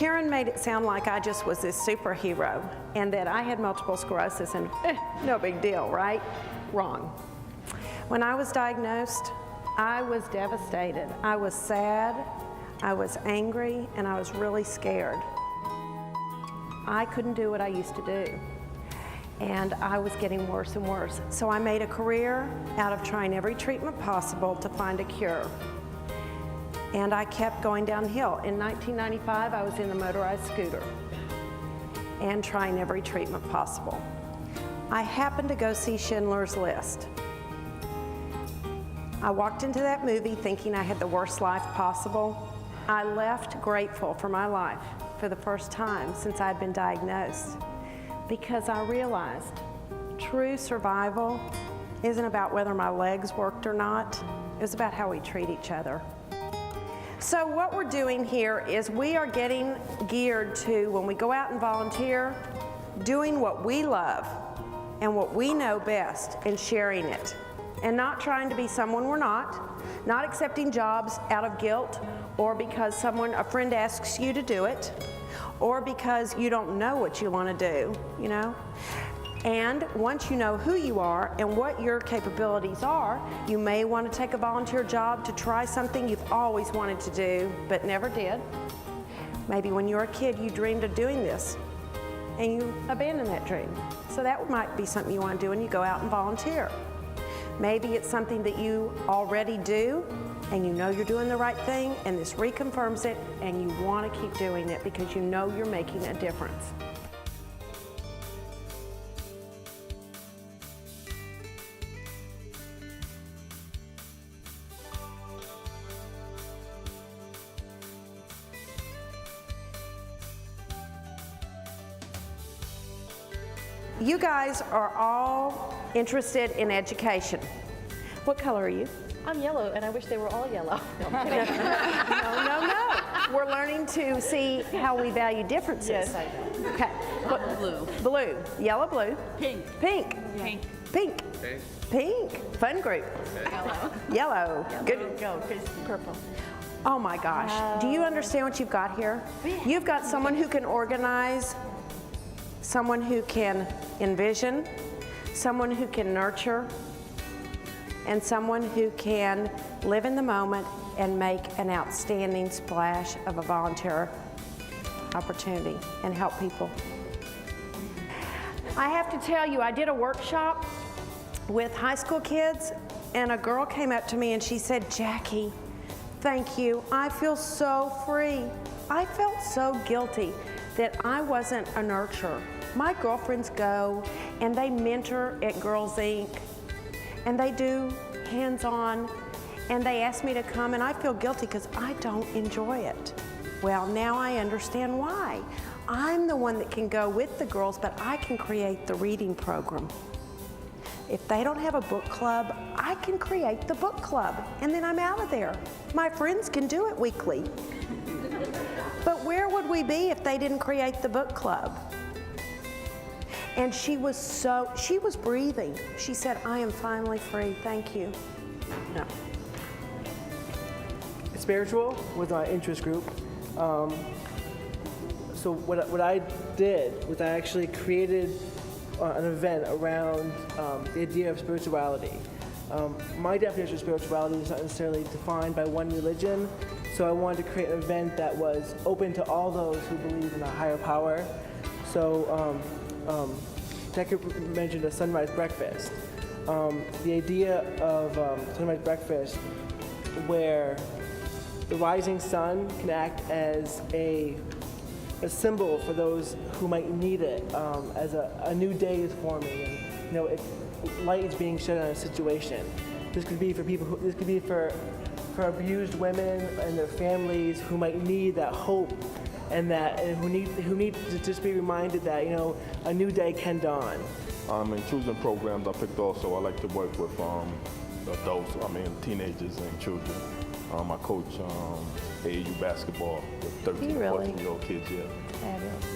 Karen made it sound like I just was this superhero and that I had multiple sclerosis and no big deal, right? Wrong. When I was diagnosed, I was devastated. I was sad, I was angry, and I was really scared. I couldn't do what I used to do, and I was getting worse and worse. So I made a career out of trying every treatment possible to find a cure. And I kept going downhill. In 1995, I was in a motorized scooter and trying every treatment possible. I happened to go see Schindler's List. I walked into that movie thinking I had the worst life possible. I left grateful for my life for the first time since I'd been diagnosed, because I realized true survival isn't about whether my legs worked or not. It was about how we treat each other. So what we're doing here is we are getting geared to, when we go out and volunteer, doing what we love and what we know best and sharing it, and not trying to be someone we're not accepting jobs out of guilt or because a friend asks you to do it, or because you don't know what you want to do, you know? And once you know who you are and what your capabilities are, you may want to take a volunteer job to try something you've always wanted to do but never did. Maybe when you were a kid you dreamed of doing this and you abandoned that dream. So that might be something you want to do when you go out and volunteer. Maybe it's something that you already do and you know you're doing the right thing, and this reconfirms it, and you want to keep doing it because you know you're making a difference. You guys are all interested in education. What color are you? I'm yellow, and I wish they were all yellow. No, I'm kidding. No. We're learning to see how we value differences. Yes, I know. Okay. Blue. Blue. Yellow, blue. Pink. Pink. Pink. Pink. Pink. Fun group. Yellow. Yellow. Good. Go, Chris. Purple. Oh my gosh. Do you understand what you've got here? You've got someone who can organize, someone who can envision, someone who can nurture, and someone who can live in the moment and make an outstanding splash of a volunteer opportunity and help people. I have to tell you, I did a workshop with high school kids, and a girl came up to me and she said, "Jackie, thank you. I feel so free. I felt so guilty that I wasn't a nurturer. My girlfriends go and they mentor at Girls Inc. and they do hands-on, and they ask me to come, and I feel guilty because I don't enjoy it." Well, now I understand why. I'm the one that can go with the girls, but I can create the reading program. If they don't have a book club, I can create the book club, and then I'm out of there. My friends can do it weekly. But where would we be if they didn't create the book club? And she was breathing. She said, "I am finally free, thank you." No. Spiritual was my interest group. So what I did was I actually created an event around the idea of spirituality. My definition of spirituality is not necessarily defined by one religion, so I wanted to create an event that was open to all those who believe in a higher power. So Jackie mentioned a sunrise breakfast. The idea of sunrise breakfast where the rising sun can act as a symbol for those who might need it, as a new day is forming, and light is being shed on a situation. This could be for people this could be for abused women and their families who might need that hope, and who need to just be reminded that a new day can dawn. In choosing programs, I picked also, I like to work with adults, teenagers and children. I coach AAU basketball with 13 and 14-year-old kids here.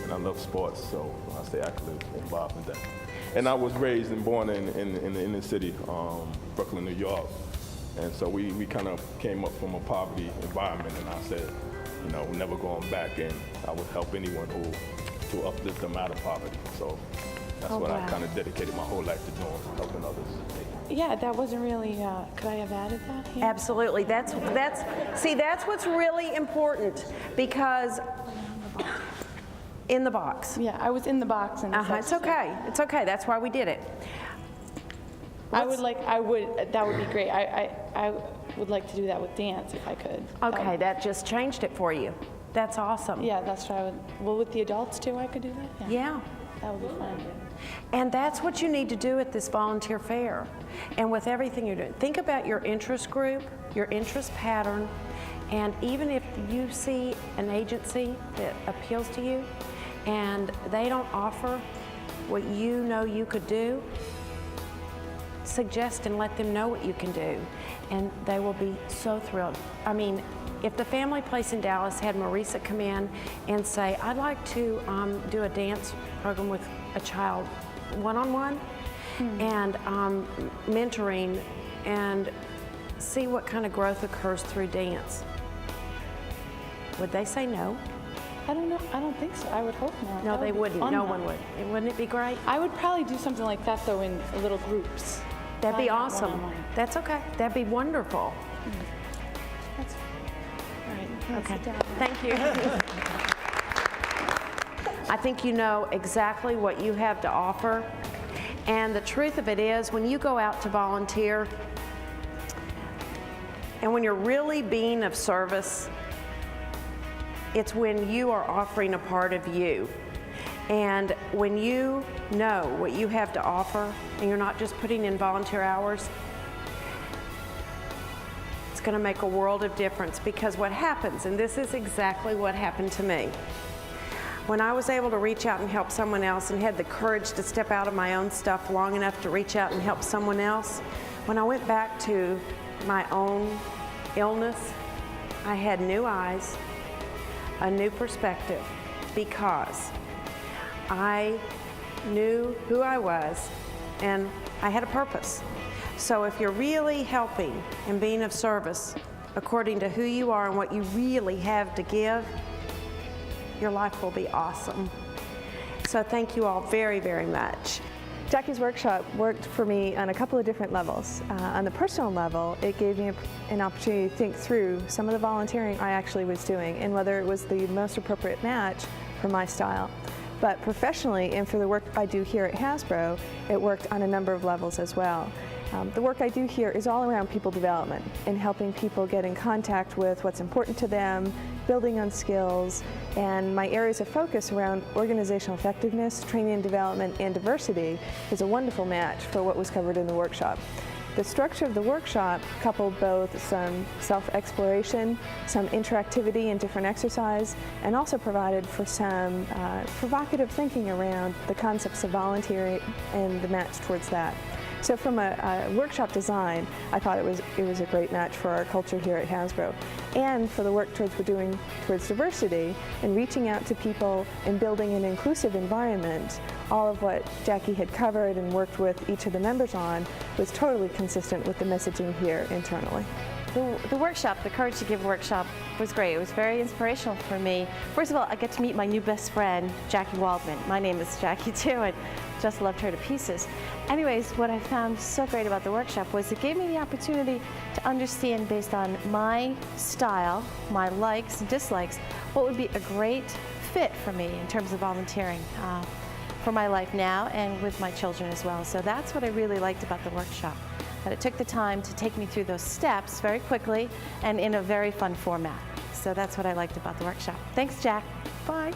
And I love sports, so I stay actively involved in that. And I was raised and born in the inner city, Brooklyn, New York. And so we kind of came up from a poverty environment, and I said, you know, never going back, and I would help anyone to uplift them out of poverty. So that's what I kind of dedicated my whole life to doing, helping others. Yeah, that wasn't really, could I have added that here? Absolutely. That's what's really important, because in the box. Yeah, I was in the box and It's okay. It's okay. That's why we did it. that would be great. I would like to do that with dance if I could. Okay, that just changed it for you. That's awesome. Yeah, that's what I would, well, with the adults too, I could do that? Yeah. That would be fun. And that's what you need to do at this volunteer fair. And with everything you're doing, think about your interest group, your interest pattern, and even if you see an agency that appeals to you and they don't offer what you know you could do, suggest and let them know what you can do, and they will be so thrilled. I mean, if the family place in Dallas had Marisa come in and say, I'd like to do a dance program with a child one-on-one and mentoring, and see what kind of growth occurs through dance, would they say no? I don't know, I don't think so. I would hope not. No, That they would be wouldn't. fun, No though. one would. Wouldn't it be great? I would probably do something like that though in little groups. That'd be Not awesome. one-on-one. That's okay. That'd be wonderful. That's, all right, can I Okay. sit down? Thank you. I think you know exactly what you have to offer. And the truth of it is, when you go out to volunteer, and when you're really being of service, it's when you are offering a part of you. And when you know what you have to offer, and you're not just putting in volunteer hours, it's going to make a world of difference. Because what happens, and this is exactly what happened to me, when I was able to reach out and help someone else and had the courage to step out of my own stuff long enough to reach out and help someone else, when I went back to my own illness, I had new eyes, a new perspective, because I knew who I was and I had a purpose. So if you're really helping and being of service according to who you are and what you really have to give, your life will be awesome. So thank you all very, very much. Jackie's workshop worked for me on a couple of different levels. On the personal level, it gave me an opportunity to think through some of the volunteering I actually was doing and whether it was the most appropriate match for my style. But professionally, and for the work I do here at Hasbro, it worked on a number of levels as well. The work I do here is all around people development and helping people get in contact with what's important to them, building on skills, and my areas of focus around organizational effectiveness, training and development, and diversity is a wonderful match for what was covered in the workshop. The structure of the workshop coupled both some self-exploration, some interactivity and different exercise, and also provided for some provocative thinking around the concepts of volunteering and the match towards that. So from a workshop design, I thought it was a great match for our culture here at Hasbro. And for the work we're doing towards diversity and reaching out to people and building an inclusive environment, all of what Jackie had covered and worked with each of the members on was totally consistent with the messaging here internally. The workshop, the Courage to Give workshop, was great. It was very inspirational for me. First of all, I get to meet my new best friend, Jackie Waldman. My name is Jackie too, and just loved her to pieces. Anyways, what I found so great about the workshop was it gave me the opportunity to understand, based on my style, my likes and dislikes, what would be a great fit for me in terms of volunteering for my life now and with my children as well. So that's what I really liked about the workshop, that it took the time to take me through those steps very quickly and in a very fun format. So that's what I liked about the workshop. Thanks, Jack. Bye.